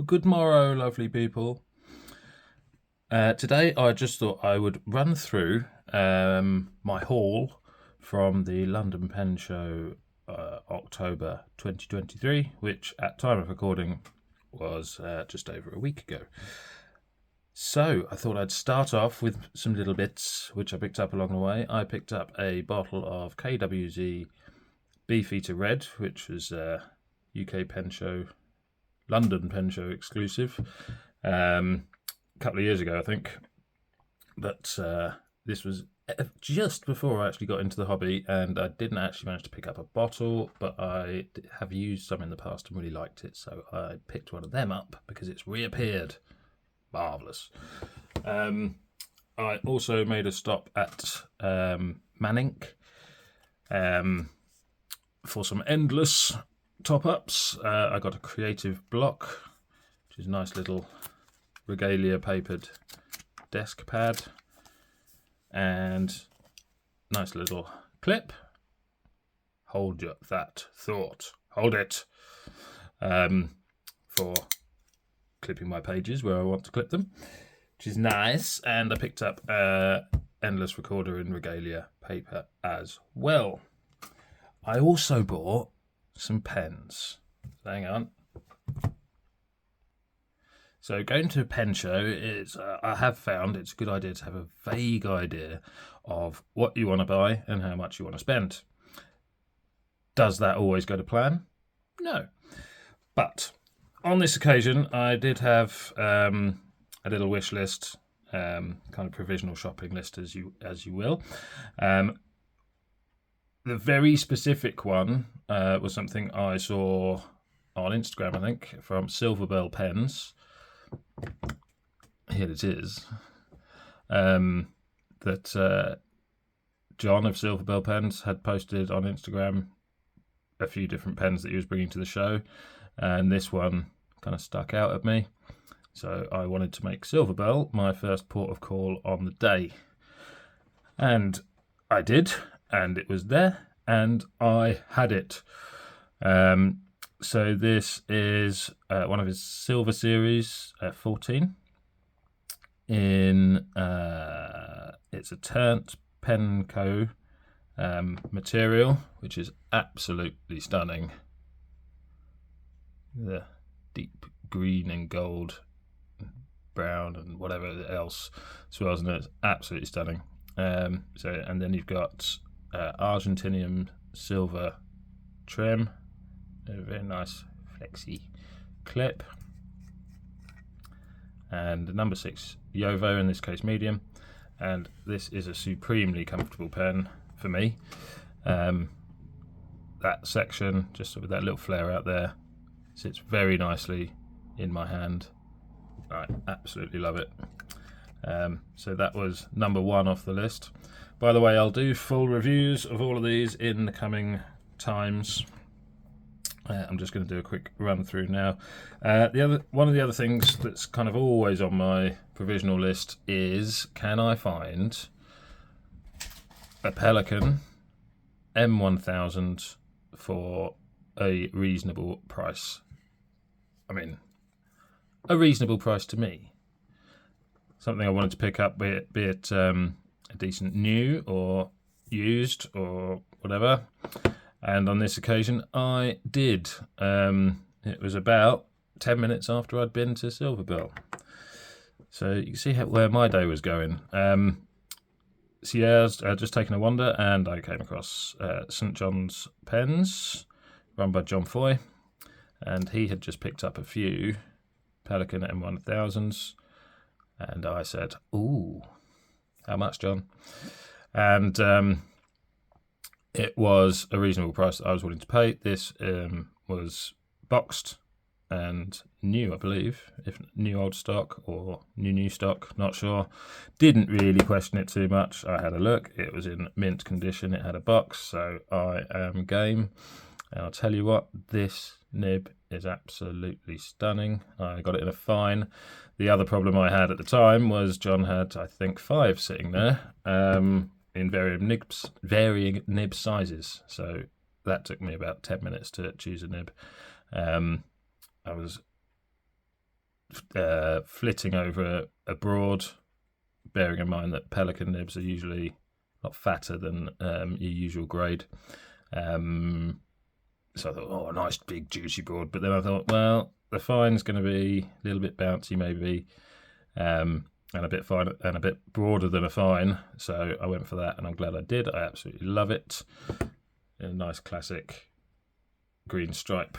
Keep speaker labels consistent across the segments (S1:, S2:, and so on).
S1: Good morrow, lovely people. Today I just thought I would run through my haul from the London Pen Show October 2023, which at time of recording was just over a week ago. So I thought I'd start off with some little bits which I picked up along the way. I picked up a bottle of KWZ Beefeater Red, which was UK Pen Show, London Pen Show exclusive. A couple of years ago, I think. But this was just before I actually got into the hobby, and I didn't actually manage to pick up a bottle, but I have used some in the past and really liked it, so I picked one of them up because it's reappeared. Marvellous. I also made a stop at Manink for some endless top-ups. I got a creative block, which is a nice little regalia papered desk pad, and nice little clip. Hold that thought. Hold it. For clipping my pages where I want to clip them, which is nice. And I picked up endless recorder in regalia paper as well. I also bought some pens. Hang on. So going to a pen show is, I have found it's a good idea to have a vague idea of what you want to buy and how much you want to spend. Does that always go to plan? No. But on this occasion, I did have a little wish list, kind of provisional shopping list, as you will. The very specific one was something I saw on Instagram, I think, from Silverbell Pens. Here it is. That John of Silverbell Pens had posted on Instagram a few different pens that he was bringing to the show, and this one kind of stuck out at me. So I wanted to make Silverbell my first port of call on the day. And I did, and it was there, and I had it. So this is one of his Silver Series 14. It's a turnt Penco material, which is absolutely stunning. The deep green and gold, brown and whatever else swirls in it. It's absolutely stunning. And then you've got Argentinium silver trim, a very nice flexy clip, and number 6 Yovo, in this case medium, and this is a supremely comfortable pen for me. That section, just with that little flare out there, sits very nicely in my hand. I absolutely love it. So that was number 1 off the list. By the way, I'll do full reviews of all of these in the coming times. I'm just going to do a quick run through now. One of the other things that's kind of always on my provisional list is, can I find a Pelican M1000 for a reasonable price? I mean, a reasonable price to me. Something I wanted to pick up, be it a decent new or used or whatever. And on this occasion, I did. It was about 10 minutes after I'd been to Silverbell. So you can see where my day was going. So yeah, I was just taking a wander, and I came across St John's Pens, run by John Foy. And he had just picked up a few Pelican M1000s. And I said, ooh, how much, John? And it was a reasonable price that I was willing to pay. This was boxed and new, I believe, if new old stock or new stock, not sure. Didn't really question it too much. I had a look. It was in mint condition. It had a box, so I am game. And I'll tell you what, this nib is absolutely stunning. I got it in a fine. The other problem I had at the time was John had, I think, 5 sitting there. In varying nib sizes, so that took me about 10 minutes to choose a nib. I was flitting over a broad, bearing in mind that Pelican nibs are usually a lot fatter than your usual grade. So I thought, oh, a nice big juicy broad. But then I thought, well, the fine's going to be a little bit bouncy maybe, and a bit fine and a bit broader than a fine. So I went for that, and I'm glad I did. I absolutely love it. A nice classic green stripe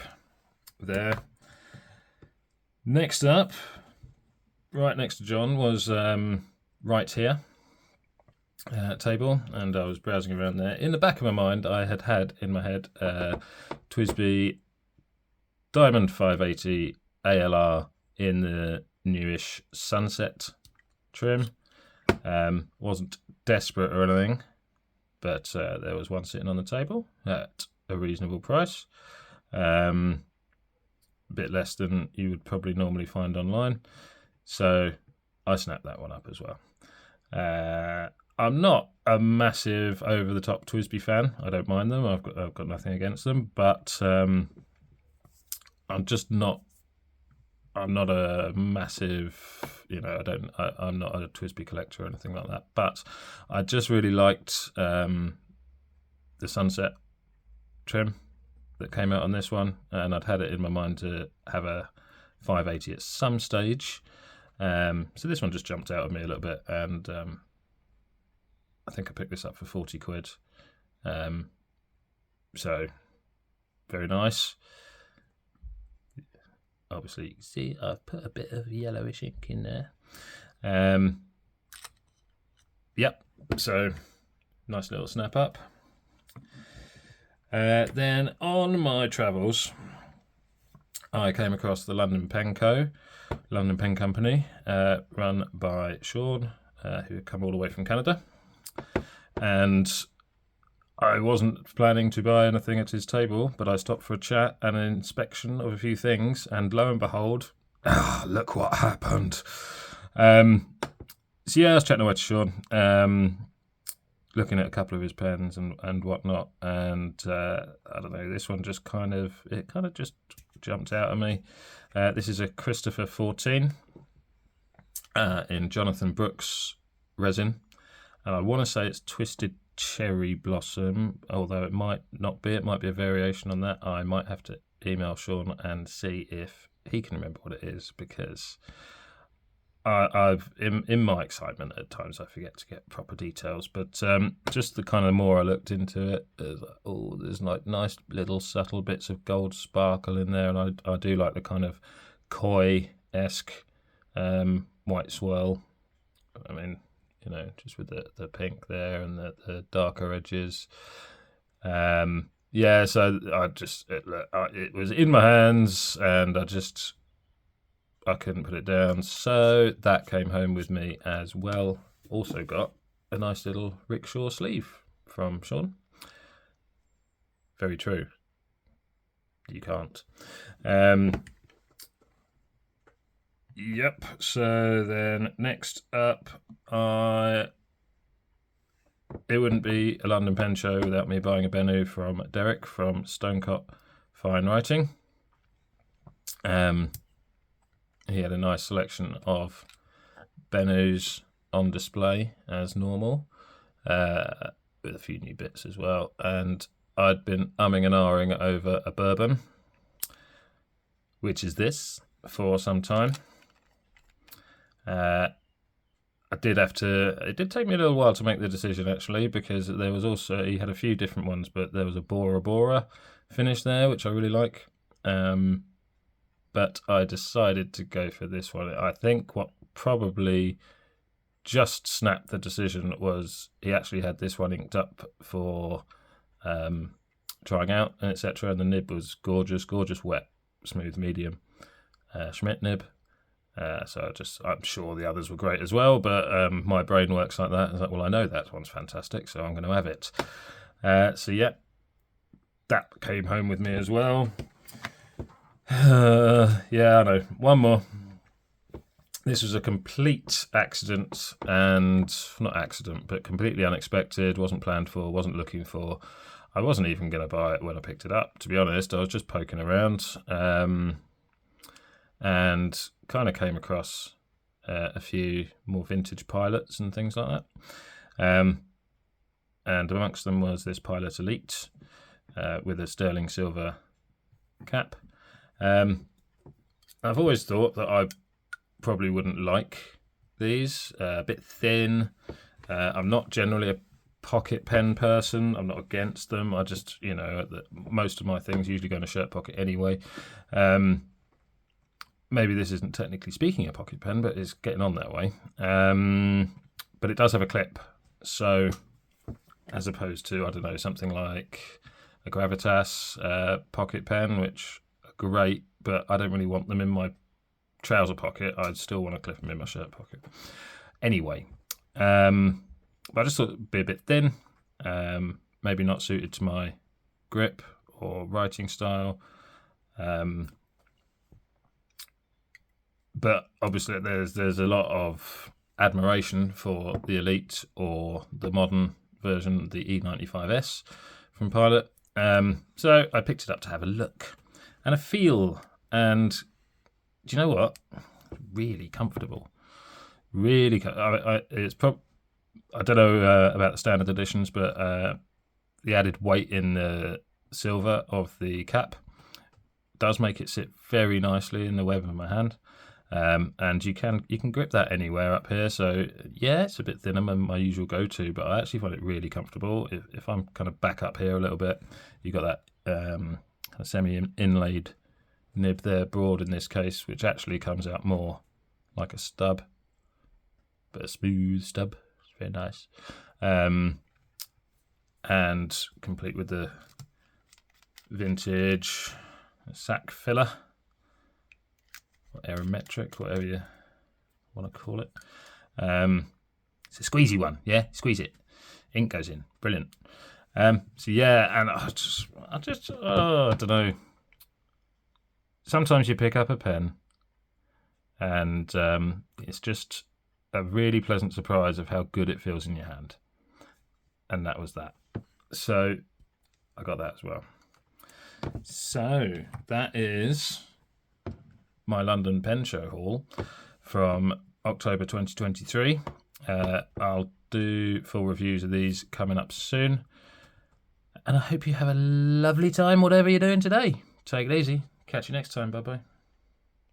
S1: there. Next up, right next to John, was right here table, and I was browsing around there. In the back of my mind, I had in my head Twsbi Diamond 580 ALR in the newish sunset trim. Wasn't desperate or anything, but there was one sitting on the table at a reasonable price. A bit less than you would probably normally find online. So I snapped that one up as well. I'm not a massive over-the-top Twsbi fan. I don't mind them. I've got nothing against them, but I'm not a massive, I'm not a Twsbi collector or anything like that. But I just really liked the sunset trim that came out on this one, and I'd had it in my mind to have a 580 at some stage. So this one just jumped out at me a little bit, and I think I picked this up for 40 quid. So very nice. Obviously, you can see I've put a bit of yellowish ink in there. Yep, so nice little snap up. Then on my travels, I came across the London Pen Company, run by Sean, who had come all the way from Canada. And I wasn't planning to buy anything at his table, but I stopped for a chat and an inspection of a few things, and lo and behold, look what happened. So yeah, I was chatting away to Sean, looking at a couple of his pens and whatnot, and I don't know, this one just kind of just jumped out at me. This is a Christopher 14 in Jonathan Brooks resin, and I want to say it's Twisted Cherry Blossom, although it might not be. It might be a variation on that. I might have to email Sean and see if he can remember what it is, because I've in my excitement at times I forget to get proper details. But just the kind of more I looked into it, there's like nice little subtle bits of gold sparkle in there, and I do like the kind of koi-esque white swirl. I mean, just with the pink there and the darker edges. Yeah, so it was in my hands, and I couldn't put it down. So that came home with me as well. Also got a nice little rickshaw sleeve from Sean. Very true. You can't. Yep, so then next up, it wouldn't be a London Pen Show without me buying a Benu from Derek from Stonecott Fine Writing. He had a nice selection of Benus on display as normal, with a few new bits as well. And I'd been umming and ahhing over a bourbon, which is this, for some time. It did take me a little while to make the decision, actually, because there was also, he had a few different ones, but there was a Bora Bora finish there, which I really like. But I decided to go for this one. I think what probably just snapped the decision was he actually had this one inked up for trying out, and etc. And the nib was gorgeous wet, smooth medium Schmidt nib. So I'm sure the others were great as well, but my brain works like that. It's like, well, I know that one's fantastic, so I'm going to have it. So yeah, that came home with me as well. Yeah, I know. One more. This was a complete accident, and not accident, but completely unexpected. Wasn't planned for, wasn't looking for. I wasn't even going to buy it when I picked it up, to be honest. I was just poking around. and kind of came across a few more vintage pilots and things like that. And amongst them was this Pilot Elite with a sterling silver cap. I've always thought that I probably wouldn't like these, a bit thin. I'm not generally a pocket pen person. I'm not against them. I just, most of my things usually go in a shirt pocket anyway. Maybe this isn't technically speaking a pocket pen, but it's getting on that way. But it does have a clip. So as opposed to, I don't know, something like a Gravitas pocket pen, which are great, but I don't really want them in my trouser pocket. I'd still want to clip them in my shirt pocket. Anyway, but I just thought it'd be a bit thin, maybe not suited to my grip or writing style. But obviously there's a lot of admiration for the Elite or the modern version, the E95S from Pilot. So I picked it up to have a look and a feel. And do you know what? Really comfortable. Really, it's I don't know about the standard editions, but the added weight in the silver of the cap does make it sit very nicely in the web of my hand. And you can grip that anywhere up here. So yeah, it's a bit thinner than my usual go-to, but I actually find it really comfortable. If I'm kind of back up here a little bit, you got that kind of semi-inlaid nib there, broad in this case, which actually comes out more like a stub, but a smooth stub. It's very nice. And complete with the vintage sack filler, or aerometric, whatever you want to call it. It's a squeezy one, yeah, squeeze it. Ink goes in, brilliant. So yeah, and I don't know. Sometimes you pick up a pen and it's just a really pleasant surprise of how good it feels in your hand. And that was that. So I got that as well. So that is my London Pen Show haul from October 2023. I'll do full reviews of these coming up soon. And I hope you have a lovely time, whatever you're doing today. Take it easy. Catch you next time. Bye-bye.